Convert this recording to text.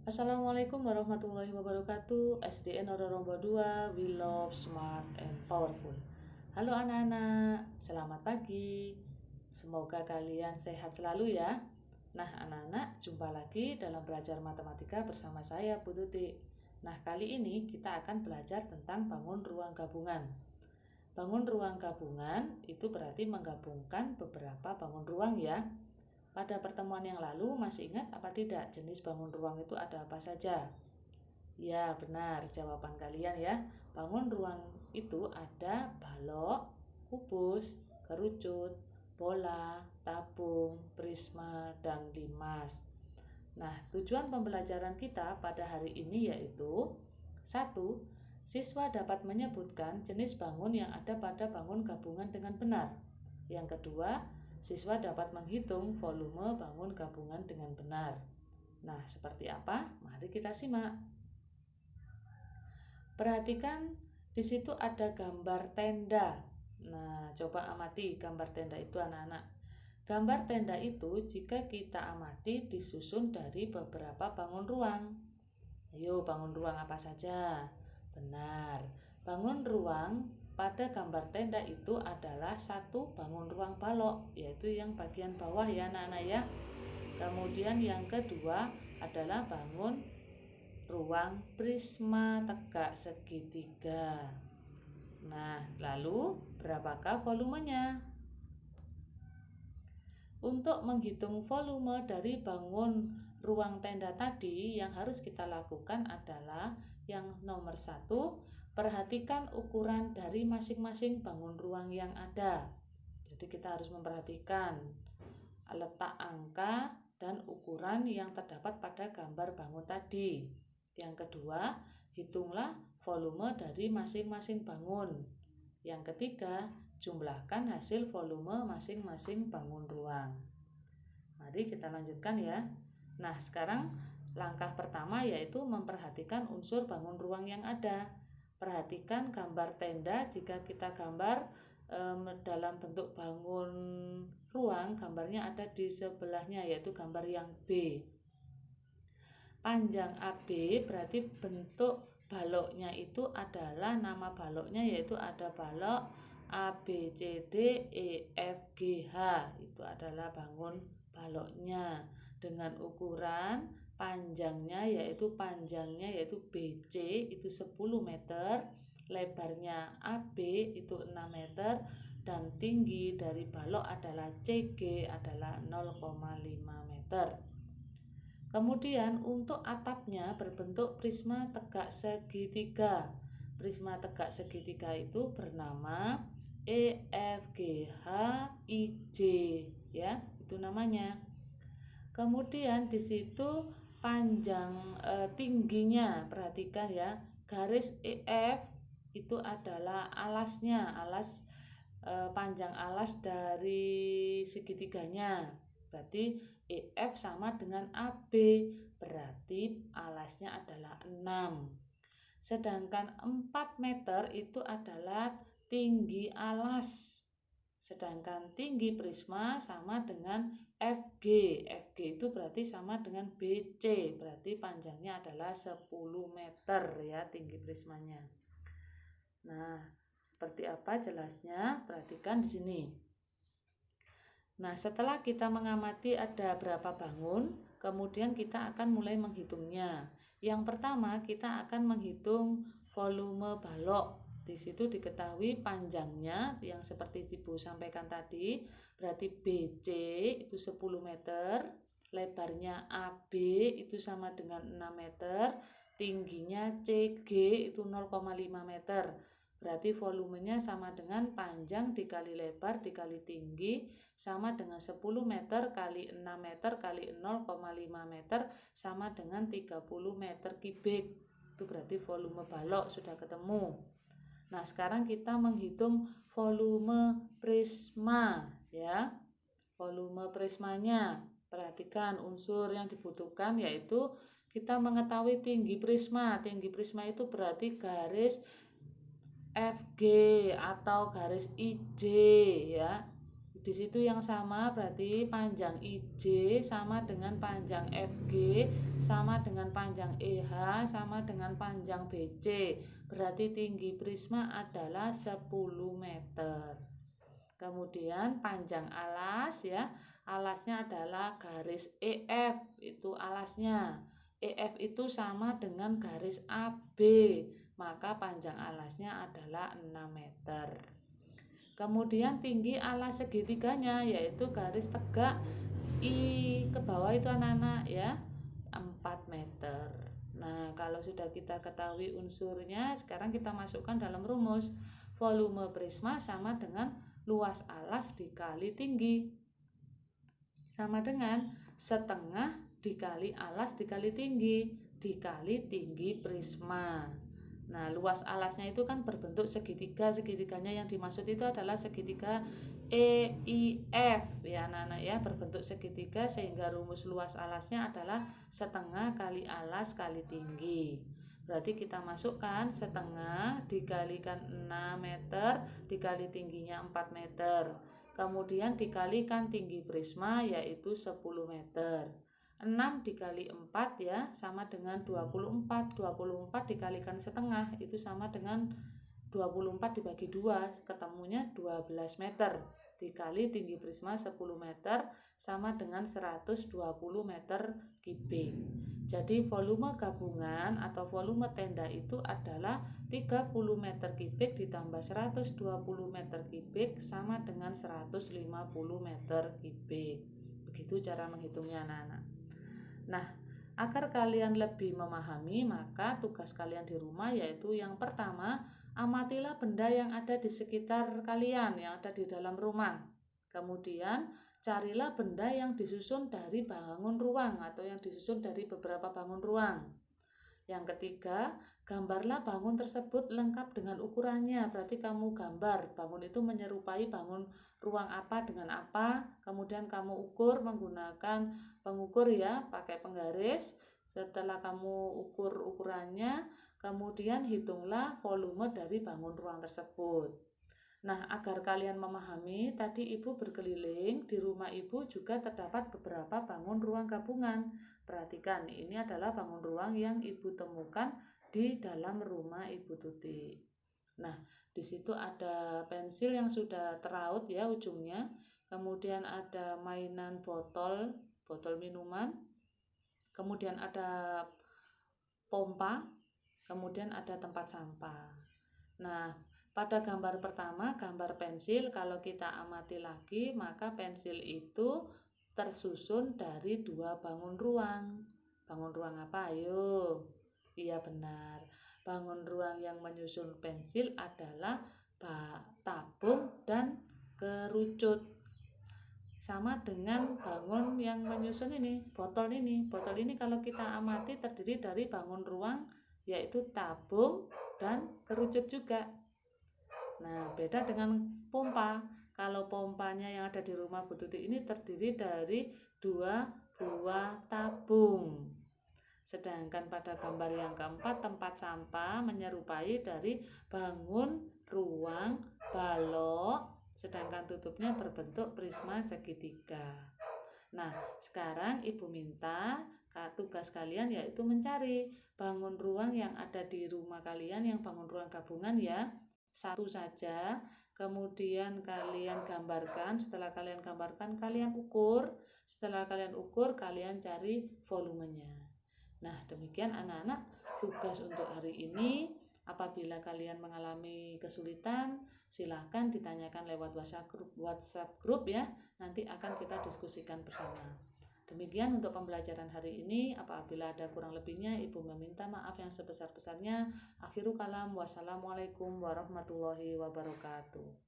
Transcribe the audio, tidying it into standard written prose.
Assalamualaikum warahmatullahi wabarakatuh. SDN Rorombo 2, We Love Smart and Powerful. Halo anak-anak, selamat pagi. Semoga kalian sehat selalu ya. Nah anak-anak, jumpa lagi dalam belajar matematika bersama saya Bu Tuti. Nah kali ini kita akan belajar tentang bangun ruang gabungan. Bangun ruang gabungan itu berarti menggabungkan beberapa bangun ruang ya. Pada pertemuan yang lalu masih ingat apa tidak jenis bangun ruang itu ada apa saja? Ya, benar jawaban kalian ya. Bangun ruang itu ada balok, kubus, kerucut, bola, tabung, prisma, dan limas. Nah, tujuan pembelajaran kita pada hari ini yaitu 1. Siswa dapat menyebutkan jenis bangun yang ada pada bangun gabungan dengan benar. Yang kedua, siswa dapat menghitung volume bangun gabungan dengan benar. Nah, seperti apa? Mari kita simak. Perhatikan di situ ada gambar tenda. Nah, coba amati gambar tenda itu anak-anak. Gambar tenda itu jika kita amati disusun dari beberapa bangun ruang. Ayo, bangun ruang apa saja? Benar, bangun ruang pada gambar tenda itu adalah satu bangun ruang balok, yaitu yang bagian bawah ya anak-anak ya. Kemudian yang kedua adalah bangun ruang prisma tegak segitiga. Nah, lalu berapakah volumenya? Untuk menghitung volume dari bangun ruang tenda tadi, yang harus kita lakukan adalah yang nomor 1, perhatikan ukuran dari masing-masing bangun ruang yang ada. Jadi kita harus memperhatikan letak angka dan ukuran yang terdapat pada gambar bangun tadi. Yang kedua, hitunglah volume dari masing-masing bangun. Yang ketiga, jumlahkan hasil volume masing-masing bangun ruang. Mari kita lanjutkan ya. Nah, sekarang langkah pertama yaitu memperhatikan unsur bangun ruang yang ada. Perhatikan gambar tenda. Jika kita gambar dalam bentuk bangun ruang, gambarnya ada di sebelahnya, yaitu gambar yang B. Panjang AB berarti bentuk baloknya itu adalah nama baloknya, yaitu ada balok A, B, C, D, E, F, G, H. Itu adalah bangun baloknya dengan ukuran panjangnya yaitu BC itu 10 meter, lebarnya AB itu 6 meter, dan tinggi dari balok adalah CG adalah 0,5 meter. Kemudian untuk atapnya berbentuk prisma tegak segitiga. Prisma tegak segitiga itu bernama EFGHIJ ya, itu namanya. Kemudian di situ panjang tingginya, perhatikan ya, garis EF itu adalah alasnya, panjang alas dari segitiganya. Berarti EF sama dengan AB, berarti alasnya adalah 6. Sedangkan 4 meter itu adalah tinggi alas. Sedangkan tinggi prisma sama dengan FG. FG itu berarti sama dengan BC, berarti panjangnya adalah 10 meter ya tinggi prismanya. Nah, seperti apa jelasnya? Perhatikan di sini. Nah, setelah kita mengamati ada berapa bangun, kemudian kita akan mulai menghitungnya. Yang pertama, kita akan menghitung volume balok. Di situ diketahui panjangnya yang seperti Ibu sampaikan tadi, berarti BC itu 10 meter, lebarnya AB itu sama dengan 6 meter, tingginya CG itu 0,5 meter. Berarti volumenya sama dengan panjang dikali lebar dikali tinggi sama dengan 10 meter kali 6 meter kali 0,5 meter sama dengan 30 meter kubik. Itu berarti volume balok sudah ketemu. Nah, sekarang kita menghitung volume prisma ya. Volume prismanya, perhatikan unsur yang dibutuhkan yaitu kita mengetahui tinggi prisma. Tinggi prisma itu berarti garis FG atau garis IJ ya. Di situ yang sama berarti panjang IJ sama dengan panjang FG sama dengan panjang EH sama dengan panjang BC. Berarti tinggi prisma adalah 10 meter. Kemudian panjang alas ya. Alasnya adalah garis EF, itu alasnya. EF itu sama dengan garis AB, maka panjang alasnya adalah 6 meter. Kemudian tinggi alas segitiganya yaitu garis tegak I ke bawah itu anak-anak ya 4 meter. Nah, kalau sudah kita ketahui unsurnya, sekarang kita masukkan dalam rumus. Volume prisma sama dengan luas alas dikali tinggi. Sama dengan setengah dikali alas dikali tinggi dikali tinggi prisma. Nah, luas alasnya itu kan berbentuk segitiga. Segitiganya yang dimaksud itu adalah segitiga EIF ya anak-anak ya, berbentuk segitiga, sehingga rumus luas alasnya adalah setengah kali alas kali tinggi. Berarti kita masukkan setengah dikalikan 6 meter dikali tingginya 4 meter. Kemudian dikalikan tinggi prisma yaitu 10 meter. 6 dikali 4 ya sama dengan 24. 24 dikalikan setengah itu sama dengan 24 dibagi 2, ketemunya 12 meter. Dikali tinggi prisma 10 meter sama dengan 120 meter kubik. Jadi volume gabungan atau volume tenda itu adalah 30 meter kubik ditambah 120 meter kubik sama dengan 150 meter kubik. Begitu cara menghitungnya anak-anak. Nah, agar kalian lebih memahami, maka tugas kalian di rumah yaitu yang pertama, amatilah benda yang ada di sekitar kalian, yang ada di dalam rumah. Kemudian, carilah benda yang disusun dari bangun ruang atau yang disusun dari beberapa bangun ruang. Yang ketiga, gambarlah bangun tersebut lengkap dengan ukurannya. Berarti kamu gambar bangun itu menyerupai bangun ruang apa dengan apa. Kemudian kamu ukur menggunakan pengukur ya, pakai penggaris. Setelah kamu ukur ukurannya, kemudian hitunglah volume dari bangun ruang tersebut. Nah, agar kalian memahami, tadi Ibu berkeliling, di rumah Ibu juga terdapat beberapa bangun ruang gabungan. Perhatikan, ini adalah bangun ruang yang Ibu temukan di dalam rumah Ibu Tuti. Nah, di situ ada pensil yang sudah teraut ya ujungnya. Kemudian ada mainan botol minuman. Kemudian ada pompa. Kemudian ada tempat sampah. Nah, pada gambar pertama, gambar pensil, kalau kita amati lagi, maka pensil itu tersusun dari 2 bangun ruang. Bangun ruang apa? Ayo. Iya benar. Bangun ruang yang menyusun pensil adalah tabung dan kerucut. Sama dengan bangun yang menyusun ini, botol ini. Botol ini kalau kita amati terdiri dari bangun ruang yaitu tabung dan kerucut juga. Nah, beda dengan pompa. Kalau pompanya yang ada di rumah Bu Tuti ini terdiri dari 2 buah tabung. Sedangkan pada gambar yang keempat, tempat sampah menyerupai dari bangun ruang balok, sedangkan tutupnya berbentuk prisma segitiga. Nah, sekarang Ibu minta tugas kalian yaitu mencari bangun ruang yang ada di rumah kalian, yang bangun ruang gabungan ya. Satu saja, kemudian kalian gambarkan. Setelah kalian gambarkan, kalian ukur. Setelah kalian ukur, kalian cari volumenya. Nah, demikian anak-anak tugas untuk hari ini. Apabila kalian mengalami kesulitan, silahkan ditanyakan lewat WhatsApp grup ya. Nanti akan kita diskusikan bersama. Demikian untuk pembelajaran hari ini. Apabila ada kurang lebihnya, Ibu meminta maaf yang sebesar-besarnya. Akhirul kalam, wassalamualaikum warahmatullahi wabarakatuh.